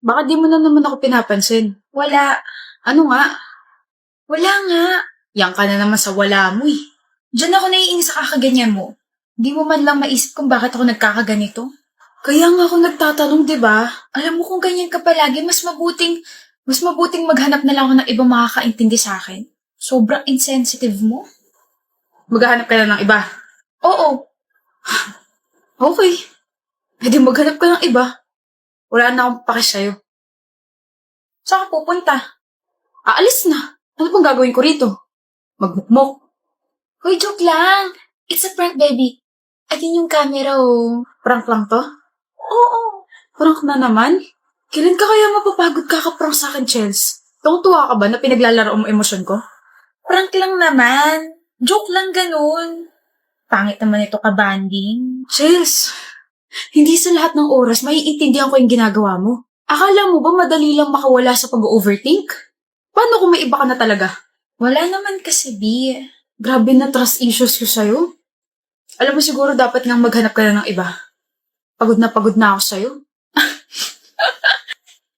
Baka di mo na naman ako pinapansin. Wala. Ano nga? Wala nga. Yan ka na naman sa wala mo eh. Diyan ako naiinis sa kakaganyan mo. Di mo man lang maisip kung bakit ako nagkakaganito. Kaya nga ako nagtatanong, di ba? Alam mo kung ganyan ka palagi, mas mabuting maghanap na lang ako ng ibang makakaintindi sa akin. Sobrang insensitive mo. Maghahanap ka na ng iba. Oo. Okay. E di maghanap ka ng iba. Wala na akong pake sa'yo. Saan ka pupunta? Aalis na. Ano pang gagawin ko rito? Magmukmok. Hoy, joke lang. It's a prank, baby. Atin yung camera, oh. Prank lang to? Oo. Prank na naman? Kailan ka kaya mapapagod kakaprank sa akin, Chels? Tuwang-tuwa ka ba na pinaglalaro mo emosyon ko? Prank lang naman. Joke lang ganun. Pangit naman ito ka-banding. Chels, hindi sa lahat ng oras maiintindihan ko yung ginagawa mo. Akala mo ba madali lang makawala sa pag-overthink? Paano kung may iba ka na talaga? Wala naman kasi, B. Grabe na trust issues ko sa'yo. Alam mo siguro dapat ngang maghanap ka na ng iba. Pagod na ako sa'yo.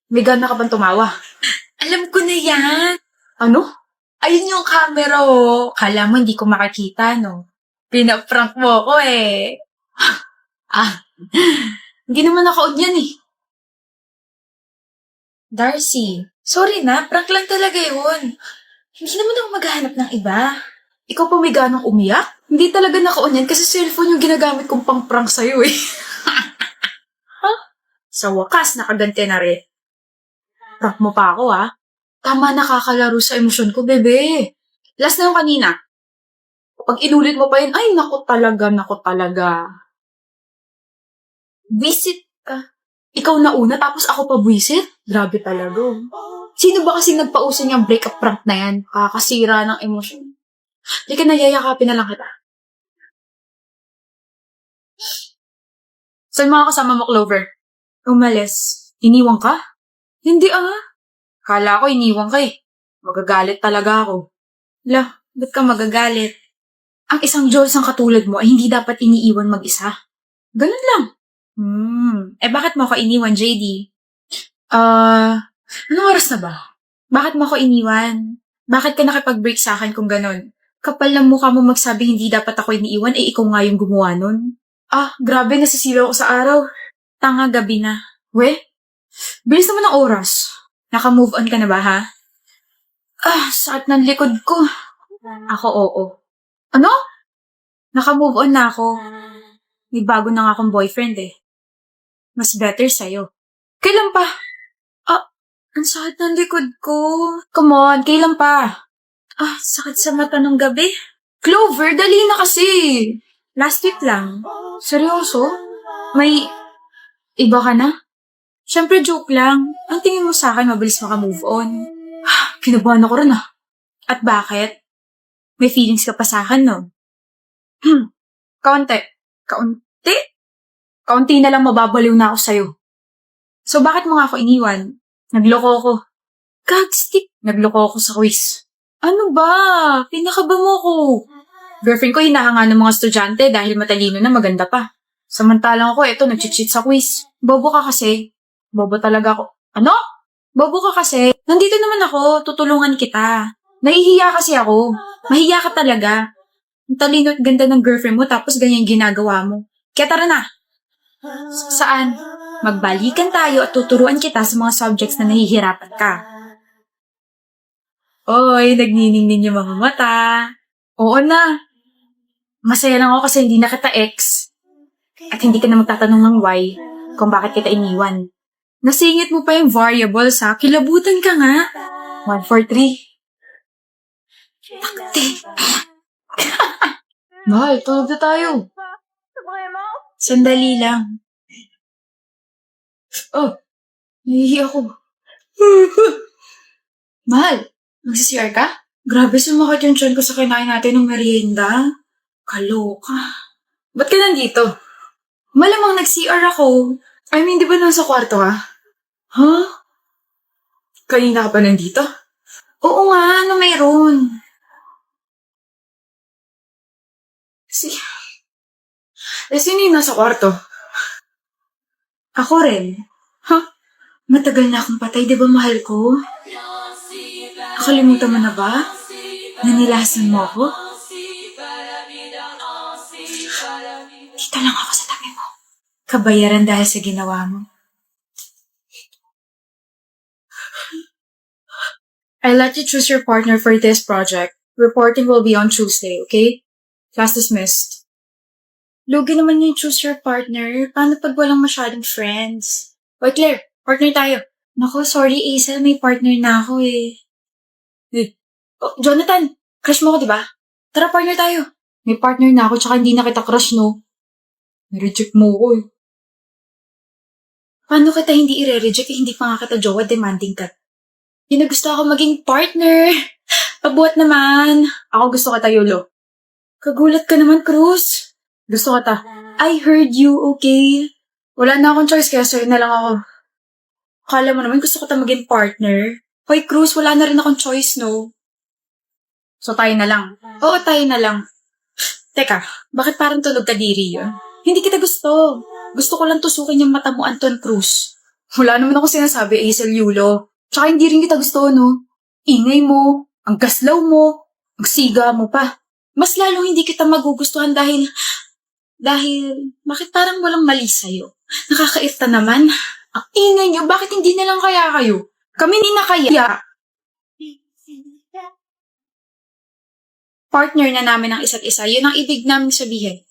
May gana ka bang tumawa? Alam ko na yan. Ano? Ayun yung camera, oh. Kala mo hindi ko makakita, no? Pinaprank mo ko, eh. Hindi naman naka-on yan eh. Darcy, sorry na. Prank lang talaga yun. Hindi naman ako maghahanap ng iba. Ikaw pa may ganang umiyak? Hindi talaga naka-on yan kasi cellphone yung ginagamit kong pang-prank sa'yo eh. Sa wakas, nakaganti na rin. Prank mo pa ako ah. Tama, nakakalaro sa emosyon ko, bebe. Last na yung kanina. Pag inulit mo pa yun, ay, naku talaga. Visit ka. Ikaw na una, tapos ako pa buwisit? Grabe talaga. Sino ba kasing nagpauso niyang breakup prank na yan? Kakasira ng emosyon. Hindi ka nayayakapin na lang kita. Saan mga kasama mo, Clover? Umalis. Iniwan ka? Hindi ah. Kala ko iniwan ka eh. Magagalit talaga ako. Lah, ba't ka magagalit? Ang isang Diyos ang katulad mo ay hindi dapat iniiwan mag-isa. Ganun lang. Bakit mo ako iniwan, JD? Anong oras na ba? Bakit mo ako iniwan? Bakit ka nakipag-break sa akin kung ganon? Kapal ng mukha mo magsabi hindi dapat ako iniiwan, ikaw nga yung gumawa nun. Grabe, nasisilaw ko sa araw. Tanga, gabi na. We, bilis naman ang oras. Naka-move on ka na ba, ha? Sakit ng likod ko. Ako, oo. Ano? Naka-move on na ako. May bago na nga akong boyfriend eh. Mas better sa'yo. Kailan pa? Ang sakit ng likod ko. Come on, kailan pa? Sakit sa mata nung gabi. Clover, dali na kasi. Last week lang. Seryoso? May Iba ka na? Siyempre, joke lang. Ang tingin mo sa akin, mabilis maka-move on. Kinabahan ako rin ah. At bakit? May feelings ka pa sa akin, no? Kaunti. Kaunti? Kaunti na lang mababaliw na ako sa'yo. So, bakit mo nga ako iniwan? Nagloko ko. Kagstick. Nagloko ako sa quiz. Ano ba? Pinakaba mo ko. Girlfriend ko hinahanga ng mga estudyante dahil matalino na maganda pa. Samantalang ako, nag-cheat sa quiz. Bobo ka kasi. Bobo talaga ako. Ano? Bobo ka kasi. Nandito naman ako. Tutulungan kita. Nahihiya kasi ako. Mahiya ka talaga. Ang talino at ganda ng girlfriend mo tapos ganyan ginagawa mo. Kaya tara na. Saan? Magbalikan tayo at tuturuan kita sa mga subjects na nahihirapan ka. Oy, nagniningning yung mga mata. Oo na. Masaya lang ako kasi hindi na kita ex. At hindi ka na magtatanong ng why kung bakit kita iniwan. Nasingit mo pa yung variables ha. Kilabutan ka nga. 1, 4, 3. Takti. Mahal, tulog na tayo. Sandali lang. Nahihi ako. Mahal, magsisiyar ka? Grabe, sumakit yung tiyan ko sa kinain natin ng merienda. Kaloka. Ba't ka nandito? Malamang nag-CR ako. I mean, di ba nasa kwarto ha? Huh? Kanina ka pa nandito? Oo nga, ano mayroon? Sino yung nasa kwarto? Ako rin. Matagal na akong patay, di ba mahal ko? Nakalimutan mo na ba? Nanilasan mo ako? Dito lang ako sa tabi mo. Kabayaran dahil sa ginawa mo. I'll let you choose your partner for this project. Reporting will be on Tuesday, okay? Class dismissed. Lugi naman yung choose your partner. Paano pag walang masyadong friends? Oy, Claire, partner tayo. Naku, sorry, Aisel, may partner na ako eh. Oh, Jonathan, crush mo ko, di ba? Tara, partner tayo. May partner na ako, tsaka hindi na kita crush, no? Reject mo ko eh. Paano kita hindi i-reject eh, hindi pa nga kita jowa, demanding ka. Hindi na gusto ako maging partner. Pabuhat naman. Ako gusto kita, Yulo. Kagulat ka naman, Cruz. Gusto kita. I heard you, okay? Wala na akong choice kaya sa'yo na lang ako. Akala mo naman gusto kita maging partner. Hoy, Cruz, wala na rin akong choice, no? So tayo na lang. Oo, tayo na lang. Teka, bakit parang tunog ka diri yun? Hindi kita gusto. Gusto ko lang tusukin yung mata mo, Anton Cruz. Wala naman ako sinasabi, Aisel Yulo. Tsaka hindi rin kita gusto, no? Ingay mo, ang gaslaw mo, ang siga mo pa. Mas lalo hindi kita magugustuhan dahil, bakit parang walang mali sa'yo? Nakakairta naman. Ang ingay niyo, bakit hindi na lang kaya kayo? Kami ni na kaya. Partner na namin ang isa't isa. Yun ang ibig namin sabihin.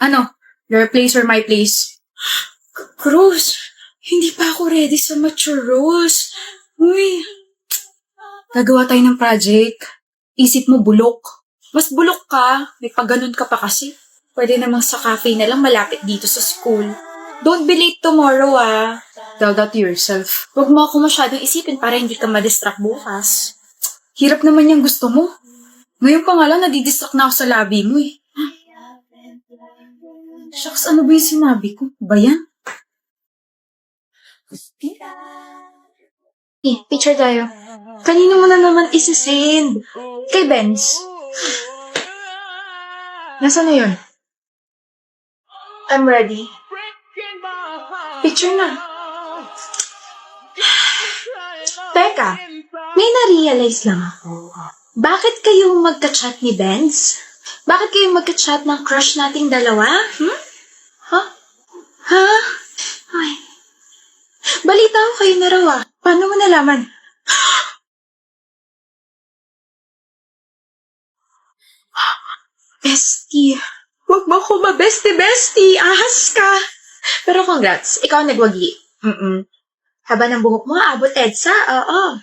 Ano? Your place or my place? Cruz, hindi pa ako ready sa mature roles. Uy, Gagawa tayo ng project. Isip mo bulok. mas bulok ka. May pagganon ka pa kasi. Pwede namang sa cafe na lang malapit dito sa school. Don't be late tomorrow, ah. Tell that to yourself. Huwag mo ako masyadong isipin para hindi ka madistract bukas. Hirap naman yung gusto mo. Ngayon pa nga lang, nadidistract na ako sa labi mo eh. Shucks, ano ba yung sinabi ko? Ba yan? Picture tayo. Kanino mo na naman isisend? Kay Benz. Nasaan na yun? I'm ready. Picture na. Teka, may na-realize lang ako. Bakit kayo magka-chat ni Benz? Bakit kayo magka-chat ng crush nating dalawa? Ha? Ha? Ay. Balita ko kayo na raw ah. Paano mo nalaman? Bestie. Huwag mo ko bestie. Ahas ka. Pero congrats. Ikaw ang nagwagi. Haba ng buhok mo, abot EDSA. Oo.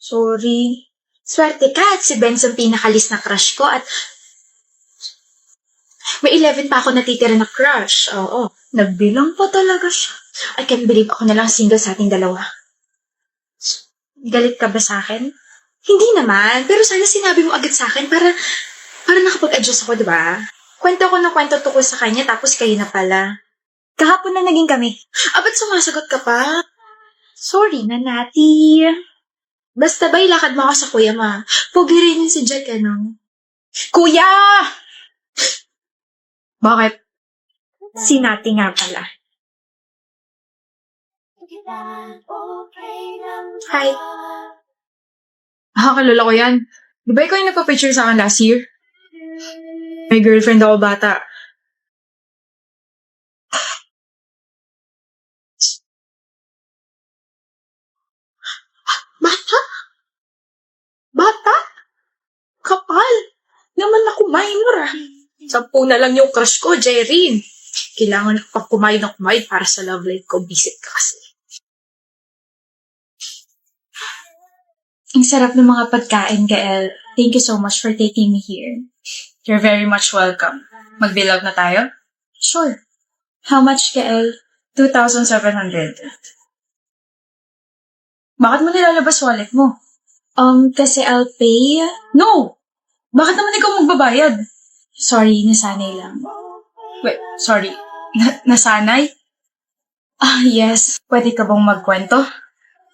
Sorry. Swerte ka at si Benz ang pinakalis na crush ko at may 11 pa ako natitira na crush. Oo. Nagbilang pa talaga siya. I can't believe ako na lang single sa ating dalawa. Galit ka ba sa akin? Hindi naman. Pero sana sinabi mo agad sa akin para nakapag-adjust ako, di ba? Kwento ko ng kwento tukol sa kanya tapos kayo na pala. Kahapon na naging kami. Ba't sumasagot ka pa? Sorry na, Nati. Basta ba ilakad mo ako sa kuya ma? Pogi rin yun si Jack, ano? Kuya! Bakit? Si Nati nga pala. Hi. Kalala ko yan. Di ba ikaw yung nagpa-picture sa akin last year? May girlfriend ako bata. Bata? Kapal. Naman ako minor ah. 10 na lang yung crush ko, Jerry. Kailangan ko pang kumain ng kumain para sa love life ko. Visit ka kasi. Ang sarap ng mga pagkain, Gael. Thank you so much for taking me here. You're very much welcome. Mag-bill out na tayo? Sure. How much, Gael? 2,700. Bakit mo nilalabas wallet mo? Kasi I'll pay. No! Bakit naman ikaw magbabayad? Sorry, nasanay lang. Wait, sorry. Nasanay? Yes. Pwede ka bang magkwento?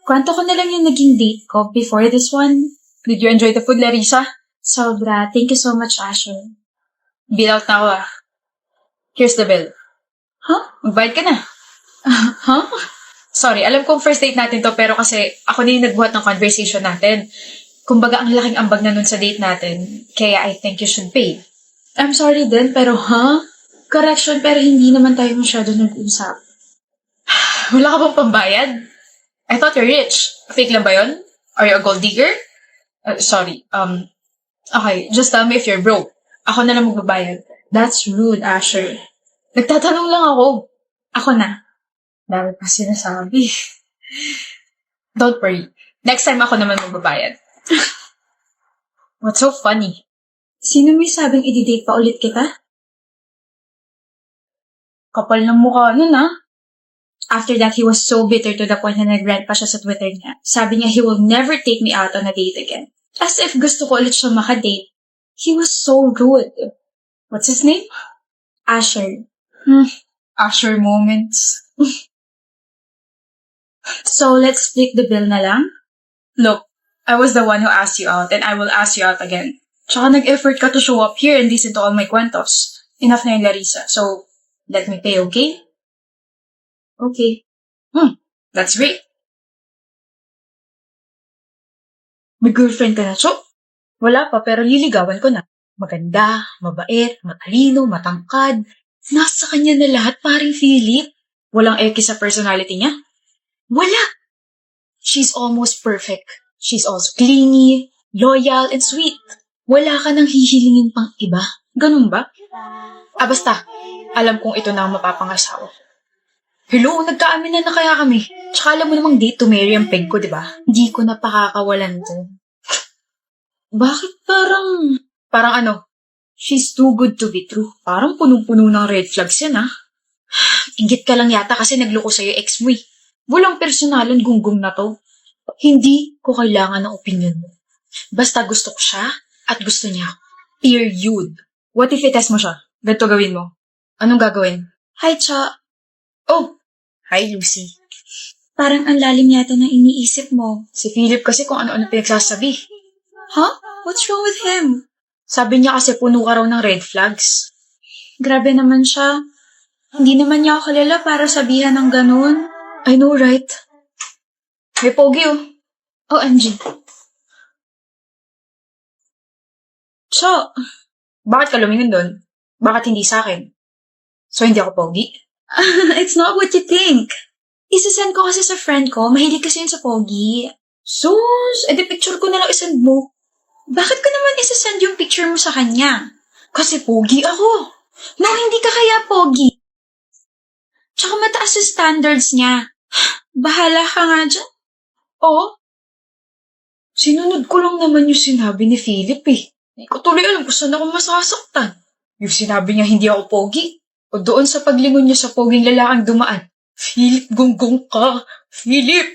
Kwento ko na lang yung naging date ko before this one. Did you enjoy the food, Larissa? Sobra. Thank you so much, Asher. Bill out na ako ah. Here's the bill. Magbayad ka na. Huh? Sorry, alam kong first date natin to, pero kasi ako na yung nagbuhat ng conversation natin. Kumbaga, ang laking ambag na nun sa date natin, kaya I think you should pay. I'm sorry din, pero Correction, pero hindi naman tayo masyado nag-usap. Wala ka bang pambayad? I thought you're rich. Fake lang ba yun? Are you a gold digger? Sorry, okay, just tell me if you're broke. Ako na lang magbabayad. That's rude, Asher. Nagtatanong lang ako. Ako na. Dami pa sinasabi. Don't worry. Next time ako naman magbabayad. What's so funny? Sino may sabing i-date pa ulit kita? Kapal ng mukha nun, ah. After that, he was so bitter to the point na nag-rant pa siya sa Twitter niya. Sabi niya he will never take me out on a date again. As if gusto ko ulit siya makadate. He was so rude. What's his name? Asher. Asher moments. So, let's split the bill na lang? Look, I was the one who asked you out and I will ask you out again. Tsaka nag-effort ka to show up here and listen to all my kwentos. Enough na yung Larissa. So, let me pay, okay? Okay. That's great. May girlfriend ka na, Cho? Wala pa, pero liligawan ko na. Maganda, mabait, matalino, matangkad. Nasa kanya na lahat, paring Philip. Walang eki sa personality niya. Wala! She's almost perfect. She's also clingy, loyal, and sweet. Wala ka nang hihilingin pang iba. Ganun ba? Basta. Alam kong ito na ang mapapangasawa. Hello, nagkaaminan na kaya kami. Tsaka alam mo namang date to marry ang peg ko, di ba? Hindi ko na pakakawalan to. Bakit parang... Parang ano? She's too good to be true. Parang punong-puno ng red flags yan, ah. Inggit ka lang yata kasi nagloko sa'yo ex mo, eh. Walang personalan gunggong na to. Hindi ko kailangan ng opinion mo. Basta gusto ko siya at gusto niya. Period. What if i-test mo siya? Ganito gawin mo. Anong gagawin? Hi, Cho. Oh! Hi, Lucy. Parang ang lalim yata ng iniisip mo. Si Philip kasi kung ano-ano pinagsasabi. Huh? What's wrong with him? Sabi niya kasi puno ka raw ng red flags. Grabe naman siya. Hindi naman niya ako kilala para sabihan ng ganun. I know, right? May pogi, oh. OMG. Cho, Bakit ka lumingin doon? Bakit hindi sa akin? So, hindi ako pogi? it's not what you think. Isasend ko kasi sa friend ko. Mahilig kasi yun sa pogi. Sus, edi picture ko na lang isend mo. Bakit ko naman isasend yung picture mo sa kanya? Kasi pogi ako. No, hindi ka kaya pogi. Tsaka mataas yung standards niya. Bahala ka nga dyan. Oo. Sinunod ko lang naman yung sinabi ni Philip, eh. Hindi ko tuloy alam kung saan ako masasaktan. Yung sinabi niya hindi ako pogi. O doon sa paglingon niya sa poging lalaking dumaan. Philip, gonggong ka. Philip!